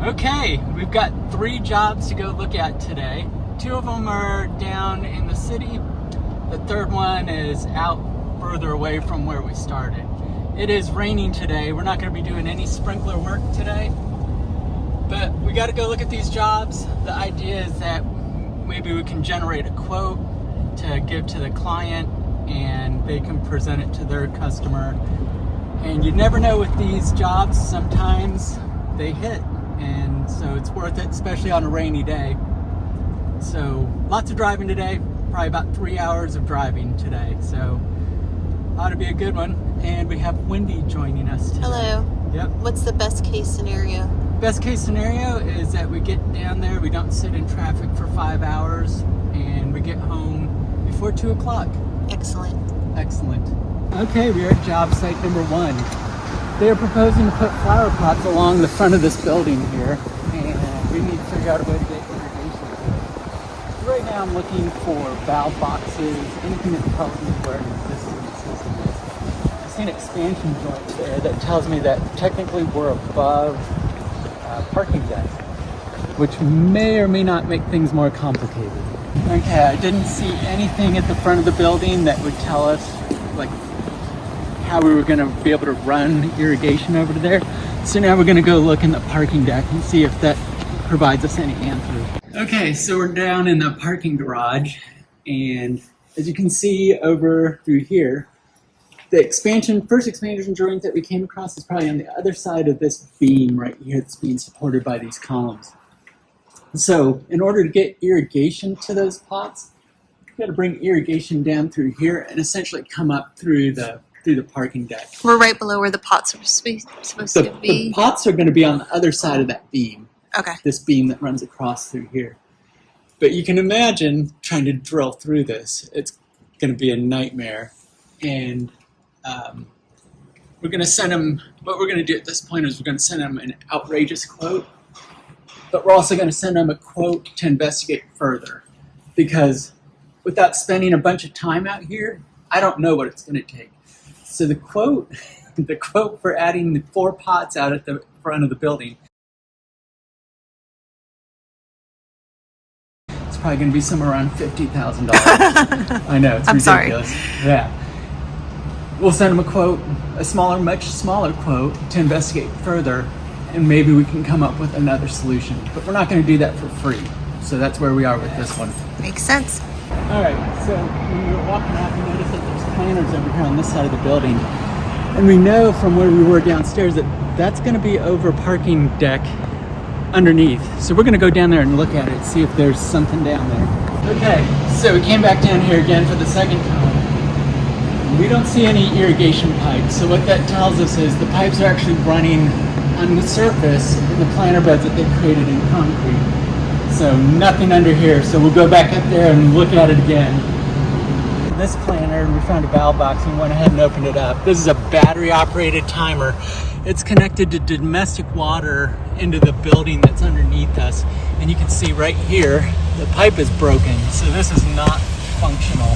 Okay, we've got 3 jobs to go look at today. 2 of them are down in the city. The third one is out further away from where we started. It is raining today. We're not going to be doing any sprinkler work today, but we got to go look at these jobs. The idea is that maybe we can generate a quote to give to the client and they can present it to their customer. And you never know with these jobs, sometimes they hit, and so it's worth it, especially on a rainy day. So lots of driving today, probably about 3 hours of driving today, so ought to be a good one. And we have Wendy joining us today. Hello. Yep. What's the best case scenario? Best case scenario is that we get down there, we don't sit in traffic for 5 hours, and we get home before 2 o'clock. Excellent. Excellent. Okay, we are at job site number 1. They are proposing to put flower pots along the front of this building here, and we need to figure out a way to get irrigation. Right now I'm looking for valve boxes, anything that tells me where an existing system is. I've seen expansion joints there that tells me that technically we're above parking deck, which may or may not make things more complicated. Okay, I didn't see anything at the front of the building that would tell us like how we were going to be able to run irrigation over to there. So now we're going to go look in the parking deck and see if that provides us any answers. Okay, so we're down in the parking garage, and as you can see over through here, the first expansion joint that we came across is probably on the other side of this beam right here that's being supported by these columns. So in order to get irrigation to those pots, you've got to bring irrigation down through here and essentially come up through the parking deck. We're right below where the pots are supposed to be. The pots are going to be on the other side of that beam. Okay. This beam that runs across through here. But you can imagine trying to drill through this. It's going to be a nightmare. And we're going to send them, what we're going to do at this point is we're going to send them an outrageous quote. But we're also going to send them a quote to investigate further. Because without spending a bunch of time out here, I don't know what it's going to take. So the quote for adding the 4 pots out at the front of the building, it's probably going to be somewhere around $50,000. I know, it's ridiculous. Sorry. Yeah. We'll send them a quote, much smaller quote to investigate further, and maybe we can come up with another solution. But we're not going to do that for free. So that's where we are with this one. Makes sense. All right, so when we were walking out, we noticed that there's planters over here on this side of the building. And we know from where we were downstairs that that's going to be over parking deck underneath. So we're going to go down there and look at it, see if there's something down there. Okay, so we came back down here again for the second time. We don't see any irrigation pipes. So what that tells us is the pipes are actually running on the surface in the planter beds that they created in concrete. So nothing under here, so we'll go back up there and look at it again. This planter, we found a valve box and went ahead and opened it up. This is a battery operated timer. It's connected to domestic water into the building that's underneath us. And you can see right here, the pipe is broken, so this is not functional.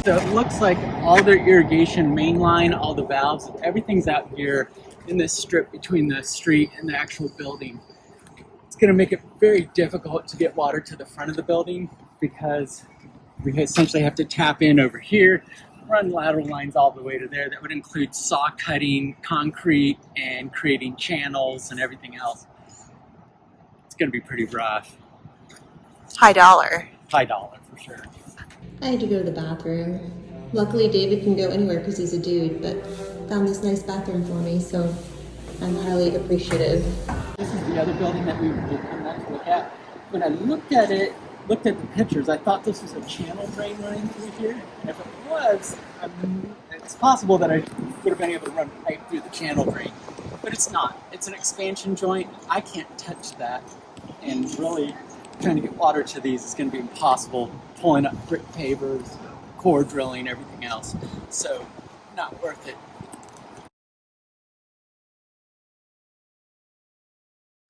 So it looks like all their irrigation main line, all the valves, everything's out here in this strip between the street and the actual building. It's going to make it very difficult to get water to the front of the building because we essentially have to tap in over here, run lateral lines all the way to there. That would include saw cutting, concrete, and creating channels and everything else. It's going to be pretty rough. High dollar. High dollar for sure. I had to go to the bathroom. Luckily, David can go anywhere because he's a dude, but found this nice bathroom for me, so I'm highly appreciative. This is the other building that we did come back to look at. When I looked at the pictures, I thought this was a channel drain running through here. And if it was, it's possible that I would have been able to run pipe through the channel drain. But it's not. It's an expansion joint. I can't touch that. And really, trying to get water to these is going to be impossible. Pulling up brick pavers, core drilling, everything else. So, not worth it.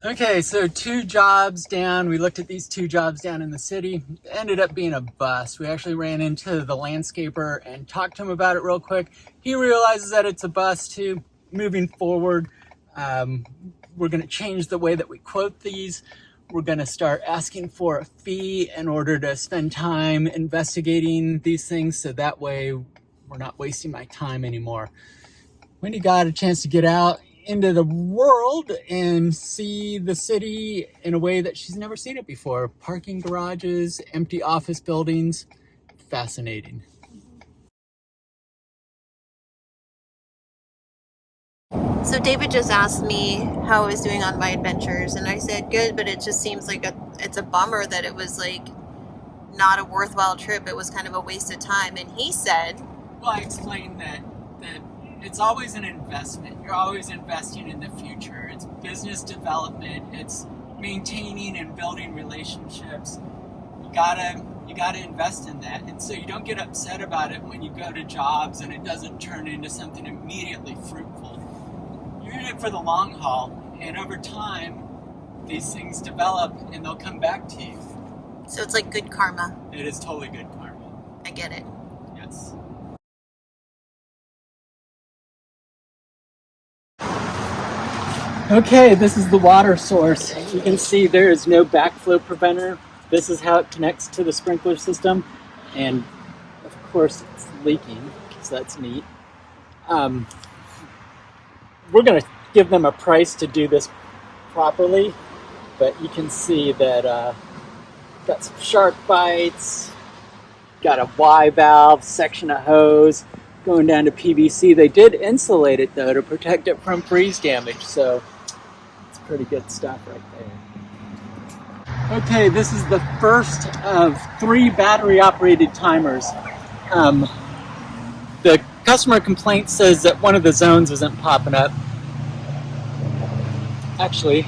Okay, so 2 jobs down. We looked at these 2 jobs down in the city. It ended up being a bust. We actually ran into the landscaper and talked to him about it real quick. He realizes that it's a bust too. Moving forward, we're going to change the way that we quote these. We're going to start asking for a fee in order to spend time investigating these things, so that way we're not wasting my time anymore. Wendy got a chance to get out into the world and see the city in a way that she's never seen it before. Parking garages, empty office buildings. Fascinating. So David just asked me how I was doing on my adventures, and I said good, but it just seems like it's a bummer that it was like not a worthwhile trip. It was kind of a waste of time. And he said, well, I explained that it's always an investment. You're always investing in the future. It's business development. It's maintaining and building relationships. You gotta invest in that. And so you don't get upset about it when you go to jobs and it doesn't turn into something immediately fruitful. You're in it for the long haul, and over time, these things develop and they'll come back to you. so it's like good karma. It is totally good karma. I get it. Yes. Okay, this is the water source. You can see there is no backflow preventer. This is how it connects to the sprinkler system. And of course it's leaking, so that's neat. We're gonna give them a price to do this properly, but you can see that got some shark bites, got a Y valve, section of hose, going down to PVC. They did insulate it though to protect it from freeze damage, so it's pretty good stuff right there. Okay, this is the first of 3 battery operated timers. The customer complaint says that one of the zones isn't popping up. Actually,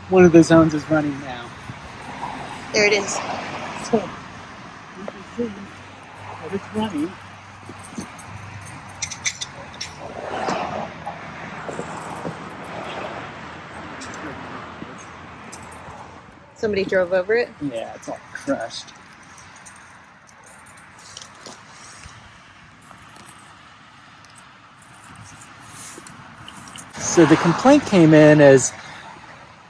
one of the zones is running now. There it is. So you can see that it's running. Somebody drove over it. Yeah, it's all crushed. So the complaint came in as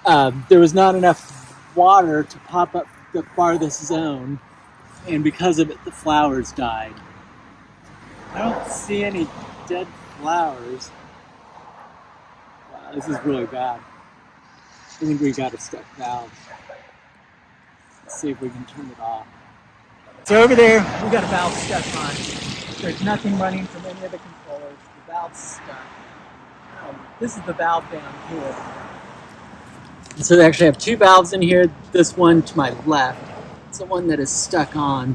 there was not enough water to pop up the farthest zone, and because of it, the flowers died. I don't see any dead flowers. Wow, this is really bad. I think we got a stuck valve. Let's see if we can turn it off. So over there, we got a valve stuck on. There's nothing running from any of the controllers. The valve's stuck. This is the valve down here. And so they actually have 2 valves in here. This one to my left, it's the one that is stuck on.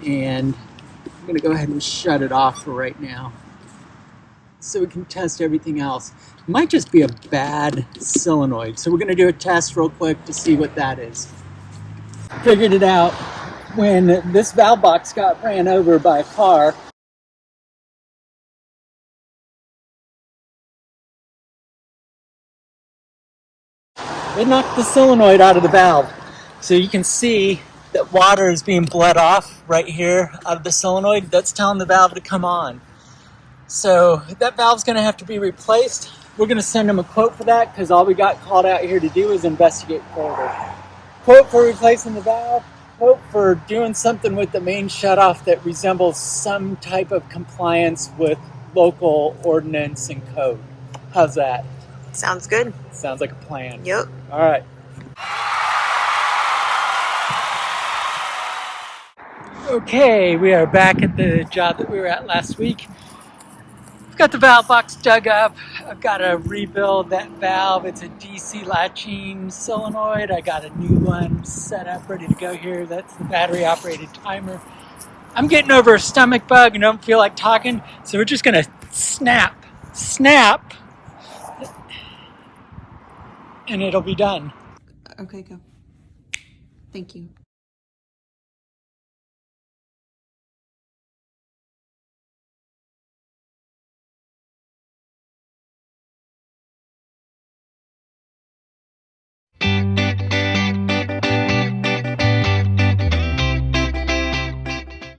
And I'm gonna go ahead and shut it off for right now, so we can test everything else. It might just be a bad solenoid. So we're gonna do a test real quick to see what that is. Figured it out. When this valve box got ran over by a car, it knocked the solenoid out of the valve. So you can see that water is being bled off right here out of the solenoid. That's telling the valve to come on. So that valve's gonna have to be replaced. We're gonna send them a quote for that because all we got called out here to do is investigate further. Quote for replacing the valve, quote for doing something with the main shutoff that resembles some type of compliance with local ordinance and code. How's that? Sounds good. Sounds like a plan. Yep. All right. Okay, we are back at the job that we were at last week. I've got the valve box dug up. I've got to rebuild that valve. It's a DC latching solenoid. I got a new one set up, ready to go here. That's the battery operated timer. I'm getting over a stomach bug and don't feel like talking, so we're just gonna snap, and it'll be done. Okay, go. Thank you.